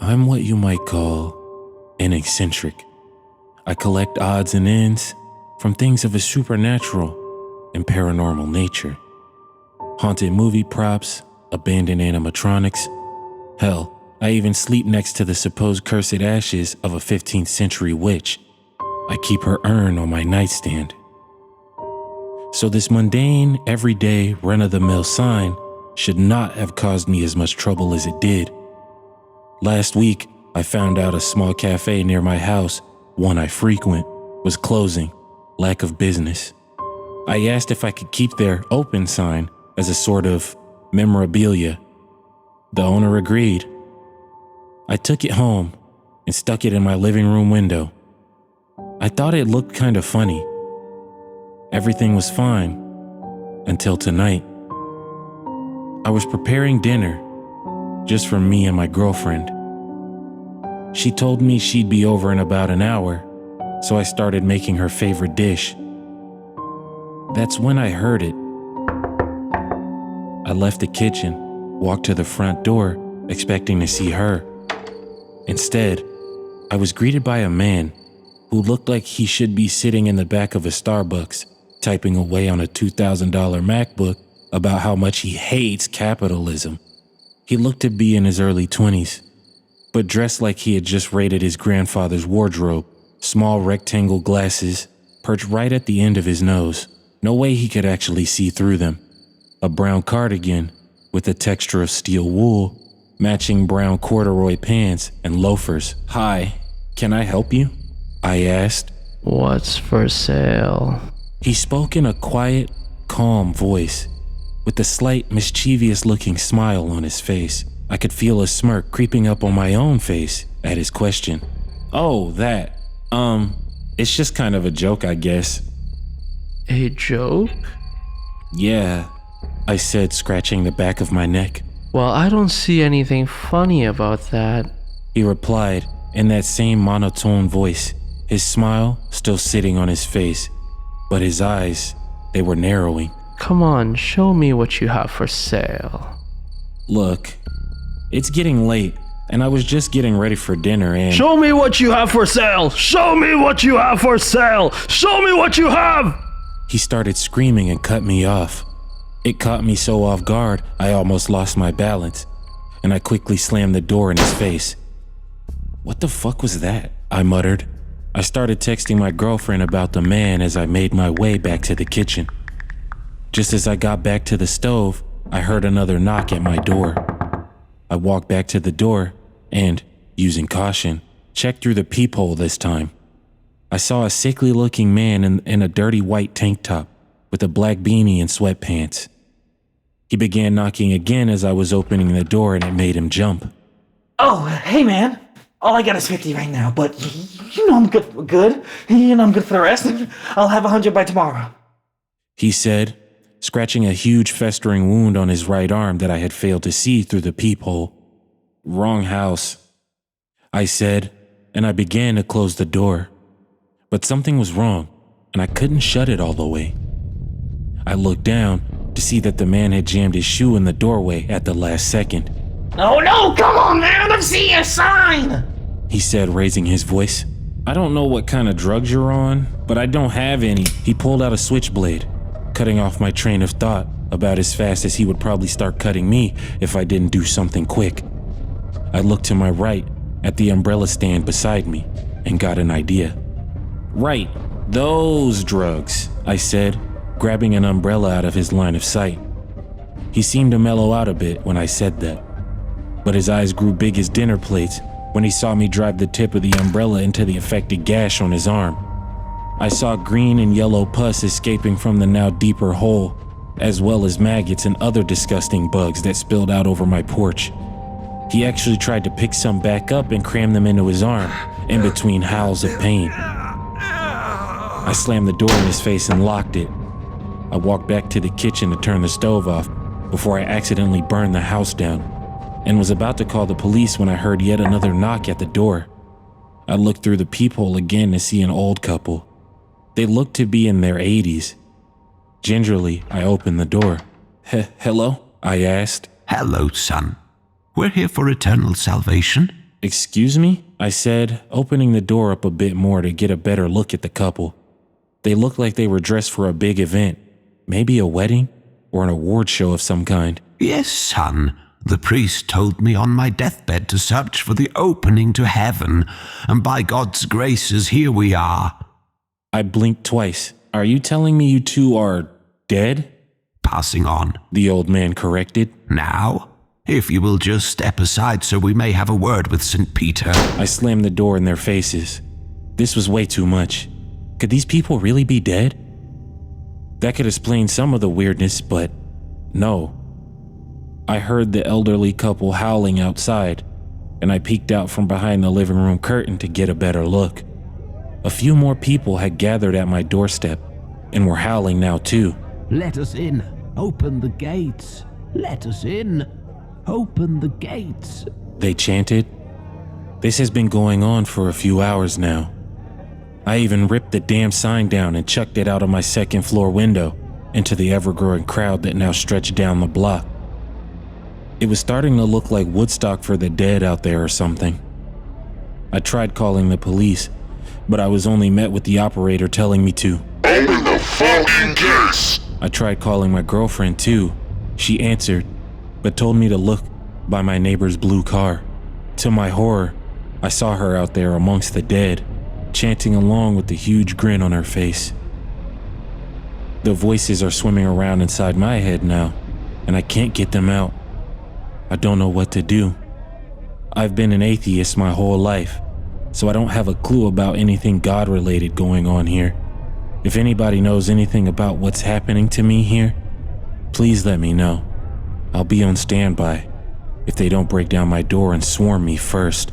I'm what you might call an eccentric. I collect odds and ends from things of a supernatural and paranormal nature. Haunted movie props, abandoned animatronics. Hell, I even sleep next to the supposed cursed ashes of a 15th century witch. I keep her urn on my nightstand. So this mundane, everyday, run-of-the-mill sign should not have caused me as much trouble as it did. Last week, I found out a small cafe near my house, one I frequent, was closing, lack of business. I asked if I could keep their open sign as a sort of memorabilia. The owner agreed. I took it home and stuck it in my living room window. I thought it looked kind of funny. Everything was fine until tonight. I was preparing dinner just for me and my girlfriend. She told me she'd be over in about an hour, so I started making her favorite dish. That's when I heard it. I left the kitchen, walked to the front door, expecting to see her. Instead, I was greeted by a man who looked like he should be sitting in the back of a Starbucks, typing away on a $2,000 MacBook about how much he hates capitalism. He looked to be in his early 20s, but dressed like he had just raided his grandfather's wardrobe. Small rectangle glasses perched right at the end of his nose. No way he could actually see through them. A brown cardigan with a texture of steel wool, matching brown corduroy pants and loafers. "Hi, can I help you?" I asked. "What's for sale?" He spoke in a quiet, calm voice, with a slight, mischievous-looking smile on his face. I could feel a smirk creeping up on my own face at his question. "Oh, that. It's just kind of a joke, I guess." "A joke?" "Yeah," I said, scratching the back of my neck. "Well, I don't see anything funny about that," he replied in that same monotone voice, his smile still sitting on his face, but his eyes, they were narrowing. "Come on, show me what you have for sale." "Look, it's getting late, and I was just getting ready for dinner and—" "Show me what you have for sale! Show me what you have for sale! Show me what you have!" He started screaming and cut me off. It caught me so off guard, I almost lost my balance, and I quickly slammed the door in his face. "What the fuck was that?" I muttered. I started texting my girlfriend about the man as I made my way back to the kitchen. Just as I got back to the stove, I heard another knock at my door. I walked back to the door and, using caution, checked through the peephole this time. I saw a sickly-looking man in a dirty white tank top with a black beanie and sweatpants. He began knocking again as I was opening the door, and it made him jump. "Oh, hey man. All I got is 50 right now, but you know I'm good. You know I'm good for the rest. I'll have 100 by tomorrow," he said, scratching a huge festering wound on his right arm that I had failed to see through the peephole. "Wrong house," I said, and I began to close the door. But something was wrong, and I couldn't shut it all the way. I looked down to see that the man had jammed his shoe in the doorway at the last second. "Oh no, come on man, I'm seeing a sign," he said, raising his voice. "I don't know what kind of drugs you're on, but I don't have any." He pulled out a switchblade, cutting off my train of thought about as fast as he would probably start cutting me if I didn't do something quick. I looked to my right at the umbrella stand beside me and got an idea. "Right, those drugs," I said, grabbing an umbrella out of his line of sight. He seemed to mellow out a bit when I said that, but his eyes grew big as dinner plates when he saw me drive the tip of the umbrella into the affected gash on his arm. I saw green and yellow pus escaping from the now deeper hole, as well as maggots and other disgusting bugs that spilled out over my porch. He actually tried to pick some back up and cram them into his arm, in between howls of pain. I slammed the door in his face and locked it. I walked back to the kitchen to turn the stove off before I accidentally burned the house down, and was about to call the police when I heard yet another knock at the door. I looked through the peephole again to see an old couple. They looked to be in their 80s. Gingerly, I opened the door. "Hello?" I asked. "Hello, son. We're here for eternal salvation. Excuse me? I said, opening the door up a bit more to get a better look at the couple. They looked like they were dressed for a big event, maybe a wedding or an award show of some kind. Yes, son. The priest told me on my deathbed to search for the opening to heaven, and by God's graces, here we are. I blinked twice. Are you telling me you two are dead? Passing on. The old man corrected. Now, if you will just step aside so we may have a word with St. Peter. I slammed the door in their faces. This was way too much. Could these people really be dead? That could explain some of the weirdness, but no. I heard the elderly couple howling outside, and I peeked out from behind the living room curtain to get a better look. A few more people had gathered at my doorstep and were howling now too. Let us in. Open the gates. Let us in. Open the gates. They chanted. This has been going on for a few hours now. I even ripped the damn sign down and chucked it out of my second floor window into the ever-growing crowd that now stretched down the block. It was starting to look like Woodstock for the dead out there or something. I tried calling the police, but I was only met with the operator telling me to open the fucking gates! I tried calling my girlfriend too. She answered, but told me to look by my neighbor's blue car. To my horror, I saw her out there amongst the dead, chanting along with the huge grin on her face. The voices are swimming around inside my head now, and I can't get them out. I don't know what to do. I've been an atheist my whole life, so I don't have a clue about anything God-related going on here. If anybody knows anything about what's happening to me here, please let me know. I'll be on standby if they don't break down my door and swarm me first.